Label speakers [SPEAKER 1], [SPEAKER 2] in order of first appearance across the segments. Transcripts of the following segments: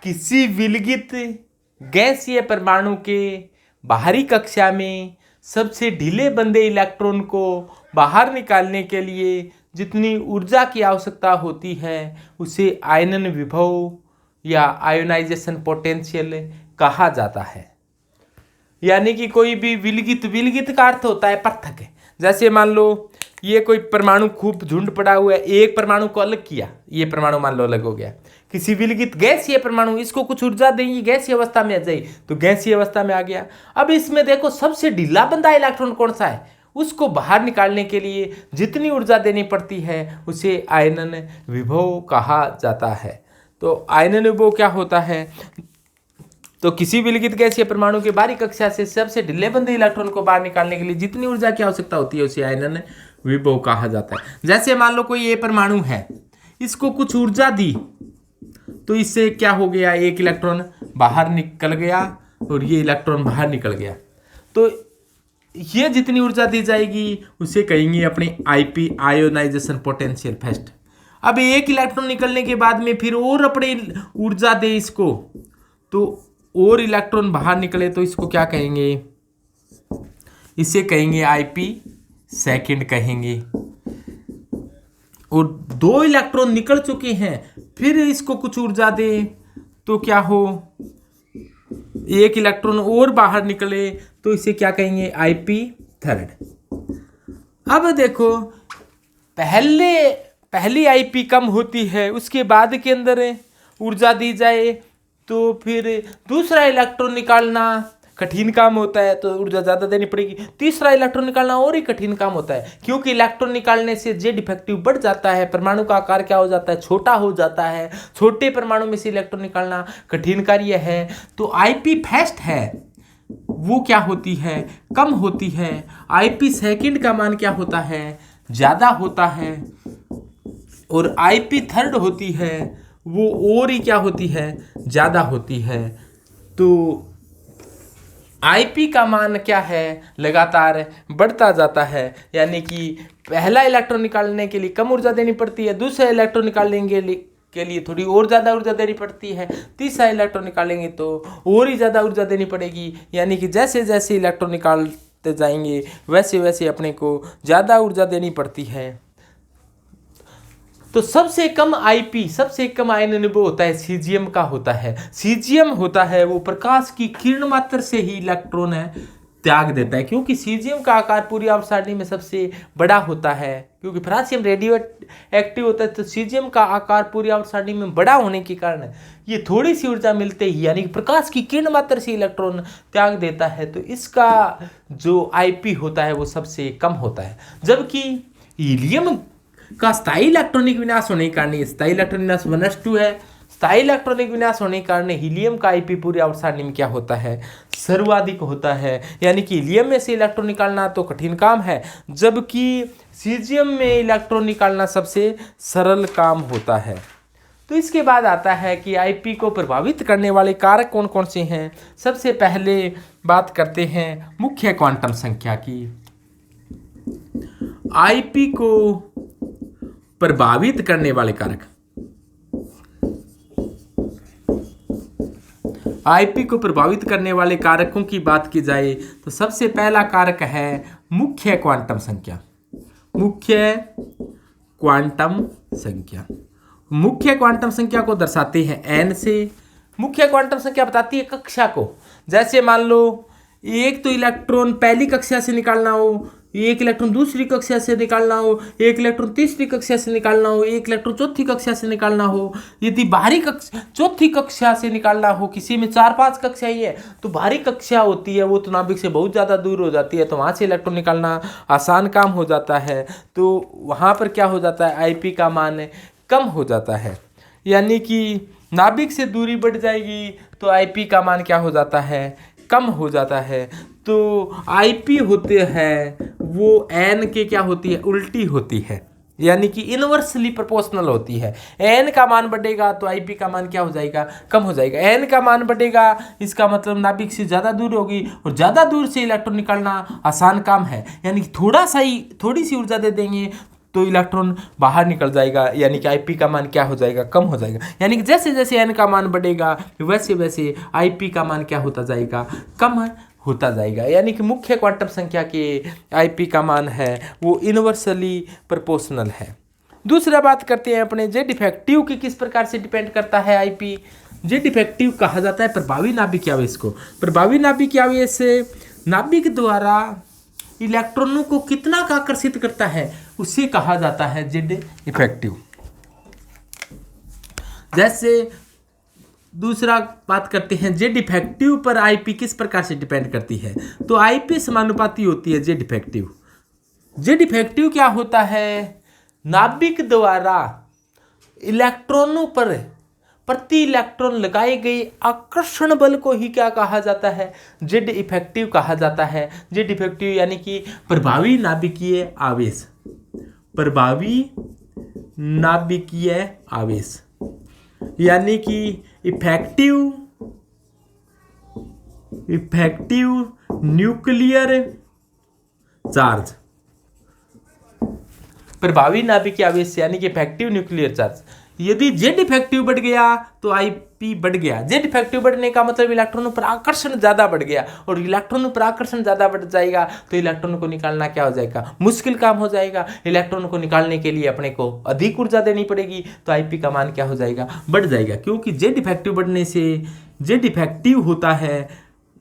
[SPEAKER 1] किसी विलगित गैसीय परमाणु के बाहरी कक्षा में सबसे ढीले बंधे इलेक्ट्रॉन को बाहर निकालने के लिए जितनी ऊर्जा की आवश्यकता होती है उसे आयनन विभव या आयोनाइजेशन पोटेंशियल कहा जाता है। यानी कि कोई भी विलगित का अर्थ होता है पृथक है। जैसे मान लो ये कोई परमाणु खूब झुंड पड़ा हुआ है, एक परमाणु को अलग किया, ये परमाणु मान लो अलग हो गया। किसी विलगित गैसीय परमाणु, इसको कुछ ऊर्जा देंगी, गैसीय अवस्था में आ जाए तो गैसीय अवस्था में आ गया। अब इसमें देखो सबसे ढीला बंधा इलेक्ट्रॉन कौन सा है, उसको बाहर निकालने के लिए जितनी ऊर्जा देनी पड़ती है उसे आयनन विभव कहा जाता है। तो आयनन विभव क्या होता है, तो किसी विलगित गैसीय परमाणु के बाहरी कक्षा से सबसे ढीले बंधे इलेक्ट्रॉन को बाहर निकालने के लिए जितनी ऊर्जा की आवश्यकता होती है उसे आयनन विभव कहा जाता है। जैसे मान लो कोई ये परमाणु है, इसको कुछ ऊर्जा दी तो इससे क्या हो गया, एक इलेक्ट्रॉन बाहर निकल गया और ये इलेक्ट्रॉन बाहर निकल गया। तो ये जितनी ऊर्जा दी जाएगी उसे कहेंगे अपने आईपी, आयोनाइजेशन पोटेंशियल फर्स्ट। अब एक इलेक्ट्रॉन निकलने के बाद में फिर और अपनी ऊर्जा दे इसको, तो और इलेक्ट्रॉन बाहर निकले तो इसको क्या कहेंगे, इसे कहेंगे आईपी सेकंड कहेंगे। और दो इलेक्ट्रॉन निकल चुके हैं फिर इसको कुछ ऊर्जा दे तो क्या हो, एक इलेक्ट्रॉन और बाहर निकले तो इसे क्या कहेंगे, आईपी थर्ड। अब देखो पहली आईपी कम होती है, उसके बाद के अंदर ऊर्जा दी जाए तो फिर दूसरा इलेक्ट्रॉन निकालना कठिन काम होता है तो ऊर्जा ज़्यादा देनी पड़ेगी। तीसरा इलेक्ट्रॉन निकालना और ही कठिन काम होता है, क्योंकि इलेक्ट्रॉन निकालने से जेड इफेक्टिव बढ़ जाता है, परमाणु का आकार क्या हो जाता है, छोटा हो जाता है। छोटे परमाणु में से इलेक्ट्रॉन निकालना कठिन कार्य है। तो आईपी फर्स्ट है वो क्या होती है, कम होती है। आईपी सेकंड का मान क्या होता है, ज़्यादा होता है। और आईपी थर्ड होती है वो और ही क्या होती है, ज़्यादा होती है। तो आईपी का मान क्या है, लगातार बढ़ता जाता है। यानी कि पहला इलेक्ट्रॉन निकालने के लिए कम ऊर्जा देनी पड़ती है, दूसरा इलेक्ट्रॉन निकालने के लिए थोड़ी और ज़्यादा ऊर्जा देनी पड़ती है, तीसरा इलेक्ट्रॉन निकालेंगे तो और ही ज़्यादा ऊर्जा देनी पड़ेगी। यानी कि जैसे जैसे इलेक्ट्रॉन निकालते जाएंगे वैसे वैसे अपने को ज़्यादा ऊर्जा देनी पड़ती है। तो सबसे कम आईपी, सबसे कम आयनन विभव होता है सीजियम का होता है। सीजियम होता है वो प्रकाश की किरण मात्र से ही इलेक्ट्रॉन त्याग देता है, क्योंकि सीजियम का आकार पूरी आवर्त सारणी में सबसे बड़ा होता है। क्योंकि फ्रांसियम रेडियो एक्टिव होता है तो सीजियम का आकार पूरी आवर्त सारणी में बड़ा होने के कारण ये थोड़ी सी ऊर्जा मिलते ही यानी कि प्रकाश की किरण मात्र से इलेक्ट्रॉन त्याग देता है। तो इसका जो आईपी होता है वो सबसे कम होता है। जबकि हीलियम का स्थायी इलेक्ट्रॉनिक विनाश होने के कारण, स्थायी इलेक्ट्रॉनिक विनाश 1s2 है, स्थायी इलेक्ट्रॉनिक विनाश होने के कारण हीलियम का आईपी पूरी आवर्त सारणी में क्या होता है, सर्वाधिक होता है। यानी कि हीलियम में से इलेक्ट्रॉन निकालना तो कठिन काम है, जबकि सीजियम में इलेक्ट्रॉन निकालना सबसे सरल काम होता है। तो इसके बाद आता है कि आईपी को प्रभावित करने वाले कारक कौन कौन से हैं। सबसे पहले बात करते हैं मुख्य क्वांटम संख्या की। आईपी को प्रभावित करने वाले कारक, आईपी को प्रभावित करने वाले कारकों की बात की जाए तो सबसे पहला कारक है मुख्य क्वांटम संख्या। मुख्य क्वांटम संख्या, मुख्य क्वांटम संख्या को दर्शाते हैं n से। मुख्य क्वांटम संख्या बताती है कक्षा को। जैसे मान लो एक तो इलेक्ट्रॉन पहली कक्षा से निकालना हो, एक इलेक्ट्रॉन दूसरी कक्षा से निकालना हो, एक इलेक्ट्रॉन तीसरी कक्षा से निकालना हो, एक इलेक्ट्रॉन चौथी कक्षा से निकालना हो। यदि बाहरी चौथी कक्षा से निकालना हो, किसी में 4-5 कक्षाएं है तो बाहरी कक्षा होती है वो तो नाभिक से बहुत ज़्यादा दूर हो जाती है, तो वहाँ से इलेक्ट्रॉन निकालना आसान काम हो जाता है। तो वहाँ पर क्या हो जाता है, आईपी का मान कम हो जाता है। यानी कि नाभिक से दूरी बढ़ जाएगी तो आईपी का मान क्या हो जाता है, कम हो जाता है। तो आईपी होते हैं वो एन के क्या होती है, उल्टी होती है, यानी कि इनवर्सली प्रोपोर्शनल होती है। एन का मान बढ़ेगा तो आईपी का मान क्या हो जाएगा, कम हो जाएगा। एन का मान बढ़ेगा इसका मतलब नाभिक से ज़्यादा दूर होगी और ज़्यादा दूर से इलेक्ट्रॉन निकालना आसान काम है। यानी कि थोड़ी सी ऊर्जा दे देंगे तो इलेक्ट्रॉन बाहर निकल जाएगा, यानी कि Ip का मान क्या हो जाएगा, कम हो जाएगा। यानी कि जैसे जैसे n का मान बढ़ेगा वैसे वैसे Ip का मान क्या होता जाएगा, कम होता जाएगा। यानी कि मुख्य क्वांटम संख्या के Ip का मान है वो इन्वर्सली प्रोपोर्शनल है। दूसरा बात करते हैं अपने जेड इफेक्टिव की किस प्रकार से डिपेंड करता है Ip। जेड इफेक्टिव कहा जाता है प्रभावी नाभिक आवेश को। प्रभावी नाभिक आवेश से नाभिक द्वारा इलेक्ट्रॉनों को कितना का आकर्षित करता है उसे कहा जाता है जेड इफेक्टिव। जैसे दूसरा बात करते हैं जेड इफेक्टिव पर Ip किस प्रकार से डिपेंड करती है, तो Ip समानुपाती होती है जेड इफेक्टिव। जेड इफेक्टिव क्या होता है, नाभिक द्वारा इलेक्ट्रॉनों पर प्रति इलेक्ट्रॉन लगाए गए आकर्षण बल को ही क्या कहा जाता है, जेड इफेक्टिव कहा जाता है। जेड इफेक्टिव यानी कि प्रभावी नाभिकीय आवेश, प्रभावी नाभिकीय आवेश यानी कि इफेक्टिव न्यूक्लियर चार्ज। प्रभावी नाभिकीय आवेश यानी कि इफेक्टिव न्यूक्लियर चार्ज। यदि जेड इफेक्टिव बढ़ गया तो Ip बढ़ गया। जेड इफेक्टिव बढ़ने का मतलब इलेक्ट्रॉनों पर आकर्षण ज़्यादा बढ़ गया, और इलेक्ट्रॉनों पर आकर्षण ज़्यादा बढ़ जाएगा तो इलेक्ट्रॉन को निकालना क्या हो जाएगा, मुश्किल काम हो जाएगा। इलेक्ट्रॉन को निकालने के लिए अपने को अधिक ऊर्जा देनी पड़ेगी, तो Ip का मान क्या हो जाएगा, बढ़ जाएगा। क्योंकि जेड इफेक्टिव बढ़ने से, जेड इफेक्टिव होता है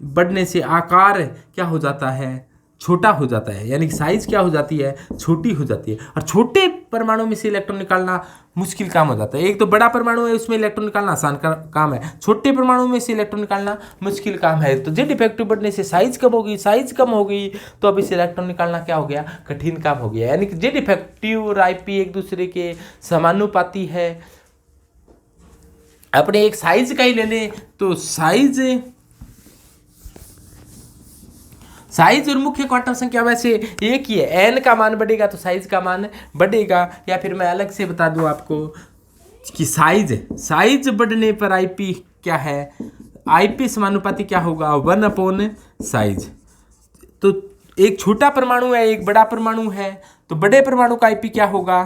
[SPEAKER 1] बढ़ने से आकार क्या हो जाता है, छोटा हो जाता है, यानी कि साइज क्या हो जाती है, छोटी हो जाती है। और छोटे परमाणु में से इलेक्ट्रॉन निकालना मुश्किल काम हो जाता है। एक तो बड़ा परमाणु है उसमें इलेक्ट्रॉन निकालना आसान काम है, छोटे परमाणु में से इलेक्ट्रॉन निकालना मुश्किल काम है। तो जेड इफेक्टिव बढ़ने से साइज कम होगी, साइज कम हो गई तो अब इसे इलेक्ट्रॉन निकालना क्या हो गया, कठिन काम हो गया। यानी कि जेड इफेक्टिव और Ip एक दूसरे के समानुपाती है। अपने एक साइज का ही ले लें तो साइज और मुख्य क्वांटम संख्या वैसे एक ही है। n का मान बढ़ेगा तो साइज का मान बढ़ेगा। या फिर मैं अलग से बता दूं आपको कि साइज बढ़ने पर Ip क्या है, Ip समानुपाती क्या होगा, 1/साइज। तो एक छोटा परमाणु है, एक बड़ा परमाणु है, तो बड़े परमाणु का Ip क्या होगा,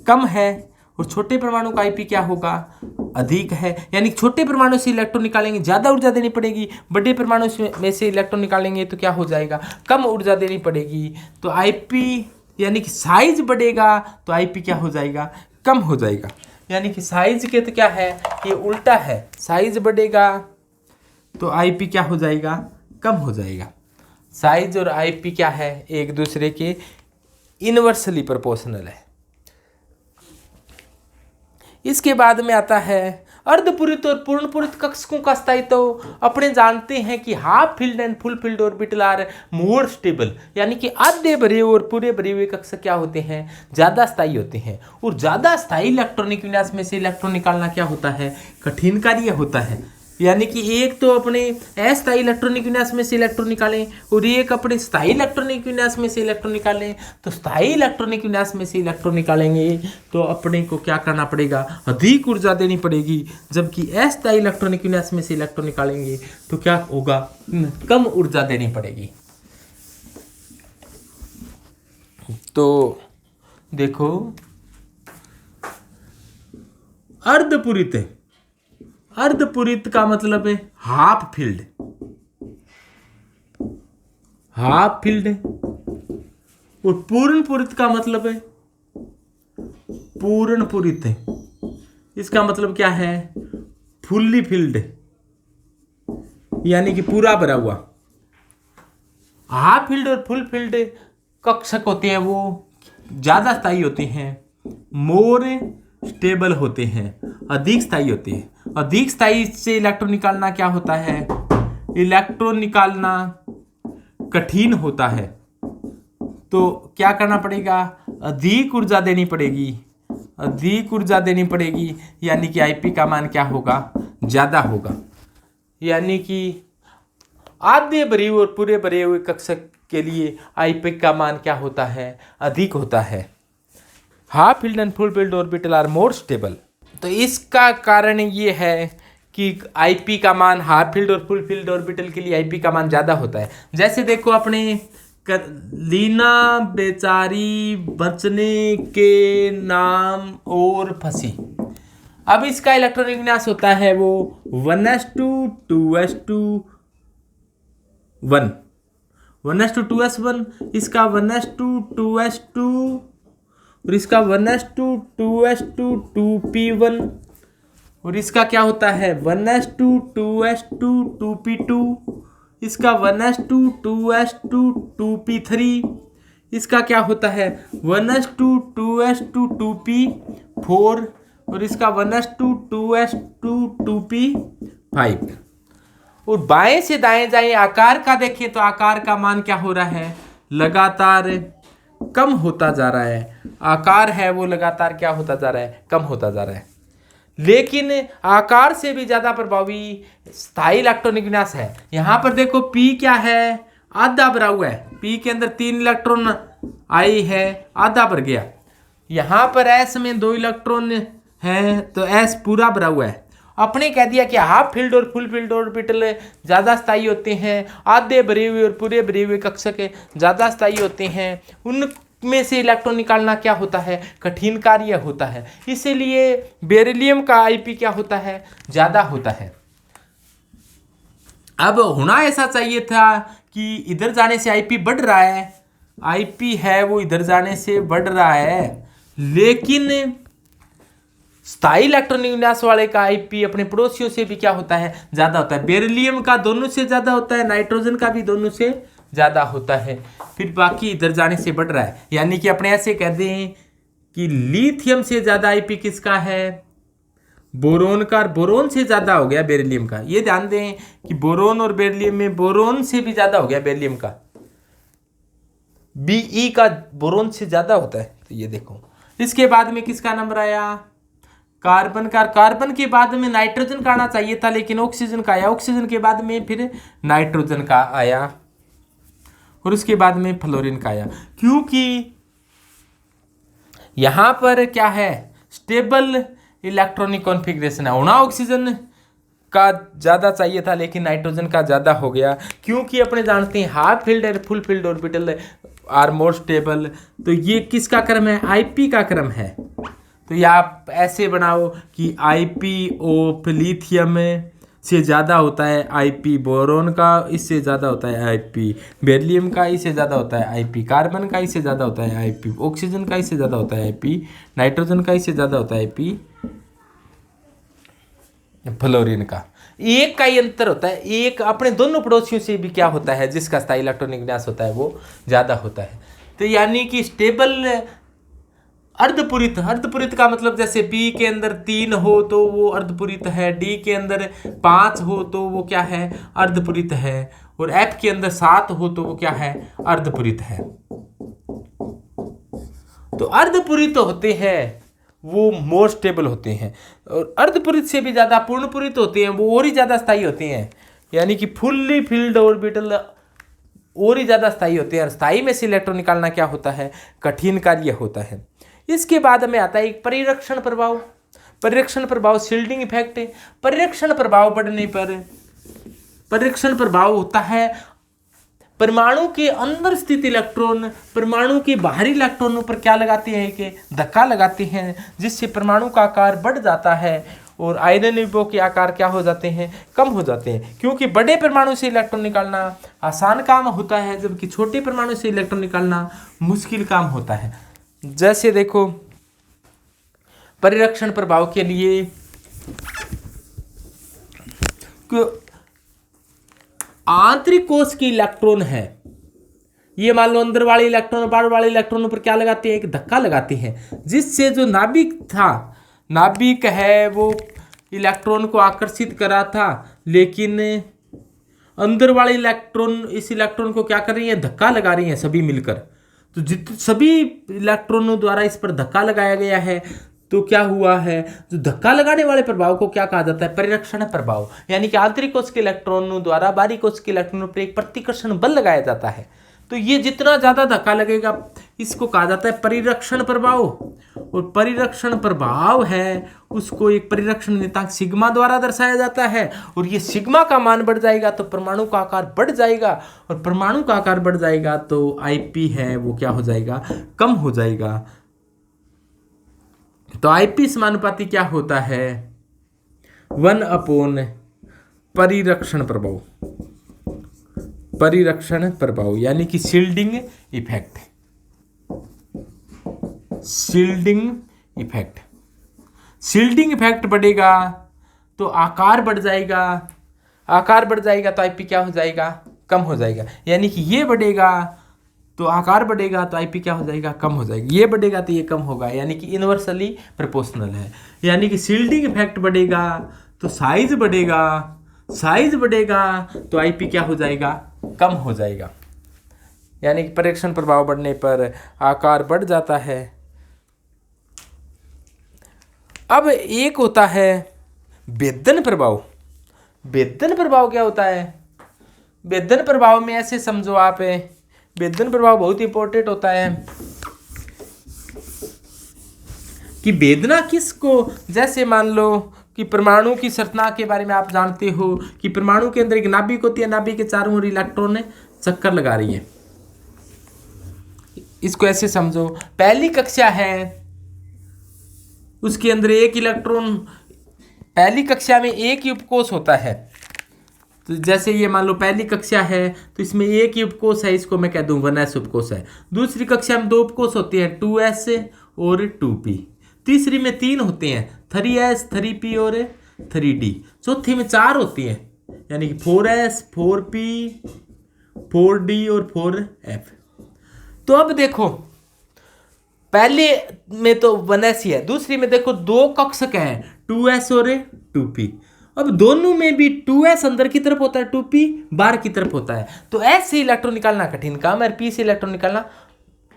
[SPEAKER 1] कम है, और छोटे परमाणु का Ip क्या होगा, अधिक है। यानी छोटे परमाणु से इलेक्ट्रॉन निकालेंगे ज़्यादा ऊर्जा देनी पड़ेगी, बड़े परमाणु में से इलेक्ट्रॉन निकालेंगे तो क्या हो जाएगा, कम ऊर्जा देनी पड़ेगी। तो Ip यानी कि साइज बढ़ेगा तो Ip क्या हो जाएगा, कम हो जाएगा। यानी कि साइज के तो क्या है, ये उल्टा है, साइज बढ़ेगा तो Ip क्या हो जाएगा, कम हो जाएगा। साइज और Ip क्या है, एक दूसरे के इनवर्सली प्रोपोर्शनल है। इसके बाद में आता है अर्धपूरित और पूर्णपूरित कक्षकों का स्थायित्व। अपने जानते हैं कि half filled and full filled orbital are more stable, यानी कि आधे भरे और पूरे भरे हुए कक्षक क्या होते हैं, ज़्यादा स्थायी होते हैं। और ज़्यादा स्थायी इलेक्ट्रॉनिक विन्यास में से इलेक्ट्रॉन निकालना क्या होता है, कठिन कार्य होता है। यानी कि एक तो अपने अस्थायी इलेक्ट्रॉनिक विन्यास में से इलेक्ट्रॉन निकालें और एक अपने स्थायी इलेक्ट्रॉनिक विन्यास में से इलेक्ट्रॉन निकालें। तो स्थायी इलेक्ट्रॉनिक विन्यास में से इलेक्ट्रॉन निकालेंगे तो अपने को क्या करना पड़ेगा, अधिक ऊर्जा देनी पड़ेगी। जबकि अस्थायी इलेक्ट्रॉनिक विन्यास में से इलेक्ट्रॉन निकालेंगे तो क्या होगा, कम ऊर्जा देनी पड़ेगी। तो देखो अर्धपूरित का मतलब है हाफ फील्ड और पूर्णपूरित का मतलब है पूर्णपूरित। इसका मतलब क्या है, फुल्ली फील्ड, यानी कि पूरा भरा हुआ। हाफ फील्ड और फुल फील्ड कक्षक होते हैं वो ज़्यादा स्थायी होते हैं, मोर स्टेबल होते हैं, अधिक स्थायी होते हैं। अधिक स्थायी से इलेक्ट्रॉन निकालना क्या होता है, इलेक्ट्रॉन निकालना कठिन होता है। तो क्या करना पड़ेगा, अधिक ऊर्जा देनी पड़ेगी, यानी कि Ip का मान क्या होगा, ज़्यादा होगा। यानी कि आधे भरे और पूरे भरे हुए कक्षक के लिए Ip का मान क्या होता है, अधिक होता है। Half filled and full filled orbital are more stable. तो इसका कारण ये है कि Ip का मान हाफ फील्ड और फुल फील्ड ऑर्बिटल के लिए Ip का मान ज़्यादा होता है। जैसे देखो अपने लीना बेचारी बचने के नाम और फंसी। अब इसका इलेक्ट्रॉनिक विन्यास होता है वो 1s2 2s2 1 1s2 2s1, इसका 1s2 2s2 और इसका 1s2 2s2 2p1 और इसका क्या होता है 1s2 2s2 2p2, इसका 1s2 2s2 2p3, इसका क्या होता है 1s2 2s2 2p4 और इसका 1s2 2s2 2p5। और बाएं से दाएं जाएं आकार का देखें तो आकार का मान क्या हो रहा है, लगातार कम होता जा रहा है। आकार है वो लगातार क्या होता जा रहा है, कम होता जा रहा है। लेकिन आकार से भी ज्यादा प्रभावी स्थायी इलेक्ट्रॉनिक विन्यास है। यहां पर देखो P क्या है, आधा भरा हुआ है। P के अंदर 3 इलेक्ट्रॉन आई है, आधा भर गया। यहां पर S में 2 इलेक्ट्रॉन है तो S पूरा भरा हुआ है। अपने कह दिया कि हाफ फील्ड और फुल फील्ड ऑर्बिटल ज़्यादा स्थायी होते हैं, आधे भरे हुए और पूरे भरे हुए कक्षक ज़्यादा स्थायी होते हैं। उनमें से इलेक्ट्रॉन निकालना क्या होता है, कठिन कार्य होता है। इसीलिए बेरिलियम का आईपी क्या होता है, ज़्यादा होता है। अब होना ऐसा चाहिए था कि इधर जाने से आईपी बढ़ रहा है, आईपी है वो इधर जाने से बढ़ रहा है, लेकिन स्थायी इलेक्ट्रॉनिक विन्यास वाले का आईपी अपने पड़ोसियों से भी क्या होता है, ज्यादा होता है। बेरिलियम का दोनों से ज्यादा होता है, नाइट्रोजन का भी दोनों से ज्यादा होता है, फिर बाकी इधर जाने से बढ़ रहा है। यानी कि अपने ऐसे कह दें कि लिथियम से ज्यादा आईपी किसका है, बोरोन का। बोरोन से ज्यादा हो गया बेरिलियम का। ये ध्यान दें कि बोरोन और बेरिलियम में बोरोन से भी ज्यादा हो गया बेरिलियम का, Be का बोरोन से ज्यादा होता है। तो ये देखो, इसके बाद में किसका नंबर आया, कार्बन का। कार्बन के बाद में नाइट्रोजन का आना चाहिए था, लेकिन ऑक्सीजन का आया। ऑक्सीजन के बाद में फिर नाइट्रोजन का आया और उसके बाद में फ्लोरीन का आया, क्योंकि यहां पर क्या है, स्टेबल इलेक्ट्रॉनिक कॉन्फ़िगरेशन है। होना ऑक्सीजन का ज़्यादा चाहिए था, लेकिन नाइट्रोजन का ज़्यादा हो गया, क्योंकि अपने जानते हैं हाफ फील्ड और full filled orbital are more stable. तो ये किसका क्रम है, आईपी का क्रम है। तो ये आप ऐसे बनाओ कि आईपी ऑफ लिथियम से ज़्यादा होता है आईपी बोरोन का, इससे ज़्यादा होता है आईपी बेरिलियम का, इससे ज़्यादा होता है आईपी कार्बन का, इससे ज़्यादा होता है आईपी ऑक्सीजन का, इससे ज़्यादा होता है आईपी नाइट्रोजन का, इससे ज़्यादा होता है आईपी फ्लोरीन का। एक का ही अंतर होता है, एक अपने दोनों पड़ोसियों से भी क्या होता है, जिसका स्थायी इलेक्ट्रॉनिक विन्यास होता है वो ज़्यादा होता है। तो यानी कि स्टेबल अर्धपूरित, अर्धपूरित का मतलब जैसे बी के अंदर 3 हो तो वो अर्धपूरित है, डी के अंदर 5 हो तो वो क्या है, अर्धपूरित है, और एफ के अंदर 7 हो तो वो क्या है, अर्धपूरित है। तो अर्धपूरित होते हैं वो मोर स्टेबल होते हैं, और अर्धपूरित से भी ज़्यादा पूर्णपूरित होते हैं वो और ही ज़्यादा स्थायी होते हैं। यानी कि फुल्ली फील्ड ऑर्बिटल और ही ज़्यादा स्थायी होते हैं। और स्थायी में से इलेक्ट्रॉन निकालना क्या होता है, कठिन कार्य होता है। इसके बाद में आता है एक परिरक्षण प्रभाव। परिरक्षण प्रभाव शील्डिंग इफेक्ट। परिरक्षण प्रभाव बढ़ने पर परिरक्षण प्रभाव होता है परमाणु के अंदर स्थित इलेक्ट्रॉन परमाणु के बाहरी इलेक्ट्रॉनों पर क्या लगाते हैं कि धक्का लगाते हैं, जिससे परमाणु का आकार बढ़ जाता है और आयरन विभव के आकार क्या हो जाते हैं, कम हो जाते हैं। क्योंकि बड़े परमाणु से इलेक्ट्रॉन निकालना आसान काम होता है, जबकि छोटे परमाणु से इलेक्ट्रॉन निकालना मुश्किल काम होता है। जैसे देखो परिरक्षण प्रभाव के लिए आंतरिक कोश के इलेक्ट्रॉन है, ये मान लो अंदर वाले इलेक्ट्रॉन बाहर वाले इलेक्ट्रॉनों पर क्या लगाते हैं, एक धक्का लगाते हैं, जिससे जो नाभिक था, नाभिक है वो इलेक्ट्रॉन को आकर्षित करा था, लेकिन अंदर वाले इलेक्ट्रॉन इस इलेक्ट्रॉन को क्या कर रही है, धक्का लगा रही है सभी मिलकर। तो सभी इलेक्ट्रॉनों द्वारा इस पर धक्का लगाया गया है, तो क्या हुआ है, जो धक्का लगाने वाले प्रभाव को क्या कहा जाता है, परिरक्षण प्रभाव। यानी कि आंतरिक कोश के इलेक्ट्रॉनों द्वारा बाहरी कोश के इलेक्ट्रॉनों पर एक प्रतिकर्षण बल लगाया जाता है। तो ये जितना ज़्यादा धक्का लगेगा इसको कहा जाता है परिरक्षण प्रभाव। और परिरक्षण प्रभाव है उसको एक परिरक्षण नियतांक सिग्मा द्वारा दर्शाया जाता है। और ये सिग्मा का मान बढ़ जाएगा तो परमाणु का आकार बढ़ जाएगा, और परमाणु का आकार बढ़ जाएगा तो आईपी है वो क्या हो जाएगा, कम हो जाएगा। तो आईपी समानुपाती क्या होता है, 1 परिरक्षण प्रभाव, परिरक्षण प्रभाव यानी कि shielding effect, shielding effect. Shielding effect बढ़ेगा तो आकार बढ़ जाएगा, आकार बढ़ जाएगा तो आईपी क्या हो जाएगा, कम हो जाएगा। यानी कि ये बढ़ेगा तो आकार बढ़ेगा तो आईपी क्या हो जाएगा, कम हो जाएगा। ये बढ़ेगा तो ये कम होगा, यानी कि इनवर्सली प्रोपोर्शनल है। यानी कि शील्डिंग इफेक्ट बढ़ेगा तो साइज बढ़ेगा, साइज बढ़ेगा तो आईपी क्या हो जाएगा, कम हो जाएगा। यानी कि परिरक्षण प्रभाव बढ़ने पर आकार बढ़ जाता है। अब एक होता है भेदन प्रभाव। भेदन प्रभाव क्या होता है, भेदन प्रभाव में ऐसे समझो आप, भेदन प्रभाव बहुत इंपॉर्टेंट होता है कि भेदना किसको, जैसे मान लो कि परमाणु की संरचना के बारे में आप जानते हो कि परमाणु के अंदर एक नाभिक होती है, नाभिक के चारों ओर इलेक्ट्रॉन चक्कर लगा रही है। इसको ऐसे समझो, पहली कक्षा है उसके अंदर एक इलेक्ट्रॉन, पहली कक्षा में एक ही उपकोष होता है। तो जैसे ये मान लो पहली कक्षा है तो इसमें एक ही उपकोष है, इसको मैं कह दूं 1s उपकोष है। दूसरी कक्षा में 2 उपकोष होते हैं, 2s और 2p। तीसरी में 3 होते हैं, 3s 3p और 3d। चौथी में 4 होती हैं, यानी कि 4s 4p 4d और 4f। तो अब देखो पहले में तो 1s ही है, दूसरी में देखो 2 कक्षक हैं, 2s और 2p। अब दोनों में भी 2s अंदर की तरफ होता है, 2p बाहर की तरफ होता है। तो s से इलेक्ट्रॉन निकालना कठिन काम है और p से इलेक्ट्रॉन निकालना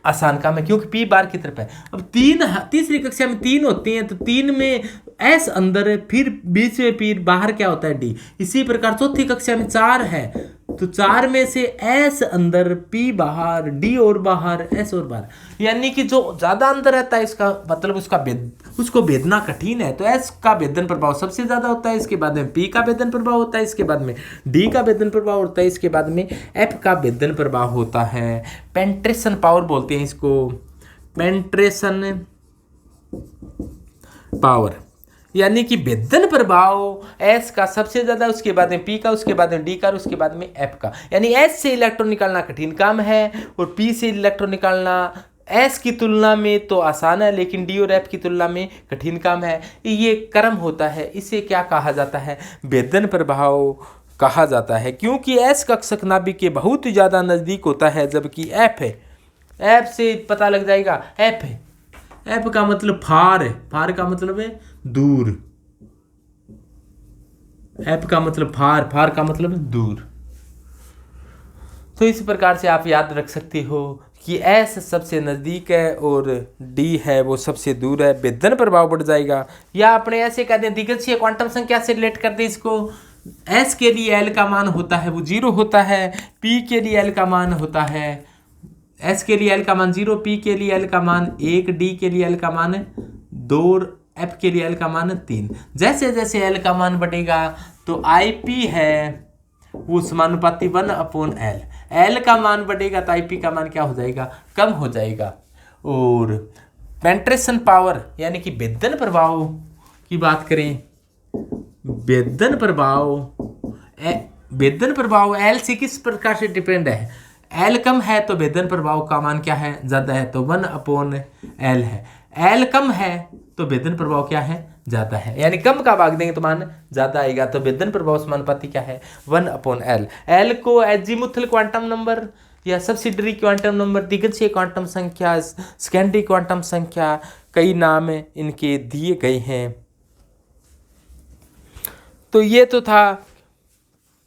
[SPEAKER 1] आसान काम है, क्योंकि p बाहर की तरफ है। अब तीसरी कक्षा में 3 होती हैं, तो 3 में s अंदर है, फिर बीच में p, बाहर क्या होता है d। इसी प्रकार चौथी कक्षा में 4 है, तो 4 में से s अंदर, p बाहर, d और बाहर, s और बाहर। यानी कि जो ज्यादा अंदर रहता है इसका मतलब उसको भेदना कठिन है। तो s का भेदन प्रभाव सबसे ज्यादा होता है, इसके बाद में p का भेदन प्रभाव होता है, इसके बाद में d का भेदन प्रभाव होता है, इसके बाद में f का भेदन प्रभाव होता है। पेंट्रेशन पावर बोलते हैं इसको, पेंट्रेशन पावर। यानी कि भेदन प्रभाव S का सबसे ज्यादा, उसके बाद में P का, उसके बाद में D का, उसके बाद में F का। यानी S से इलेक्ट्रॉन निकालना कठिन काम है और P से इलेक्ट्रॉन निकालना S की तुलना में तो आसान है, लेकिन D और F की तुलना में कठिन काम है। ये क्रम होता है, इसे क्या कहा जाता है, भेदन प्रभाव कहा जाता है, क्योंकि S कक्षक नाभिक के बहुत ही ज्यादा नजदीक होता है, जबकि F है, F से पता लग जाएगा F है। F का मतलब फार है, फार का मतलब है दूर। F का मतलब फार, फार का मतलब दूर। तो इस प्रकार से आप याद रख सकते हो कि S सबसे नज़दीक है और D है वो सबसे दूर है, भेदन प्रभाव बढ़ जाएगा। या अपने ऐसे कहते हैं द्विघातीय क्वांटम संख्या से रिलेट करते हैं इसको। S के लिए L का मान होता है वो 0 होता है, P के लिए L का मान होता है, S के लिए L का मान 0, P के लिए L का मान 1, D के लिए L का मान 2 और F के लिए L का मान 3। जैसे जैसे L का मान बढ़ेगा तो IP है वो समानुपाती 1/L। L का मान बढ़ेगा तो IP का मान क्या हो जाएगा, कम हो जाएगा। और पेंट्रेशन पावर यानी कि भेदन प्रभाव की बात करें, भेदन प्रभाव L से किस प्रकार से डिपेंड है, L कम है तो भेदन प्रभाव का मान क्या है, ज़्यादा है, तो 1/L है। L कम है तो भेदन प्रभाव क्या है, ज़्यादा है, यानी कम का भाग देंगे तो मान ज़्यादा आएगा। तो भेदन प्रभाव समानुपाती क्या है, 1/L। L को एजीमुथल क्वांटम नंबर या सब्सिडरी क्वांटम नंबर, द्विघातीय क्वांटम संख्या, सेकेंडरी क्वांटम संख्या, कई नाम इनके दिए गए हैं। तो ये तो था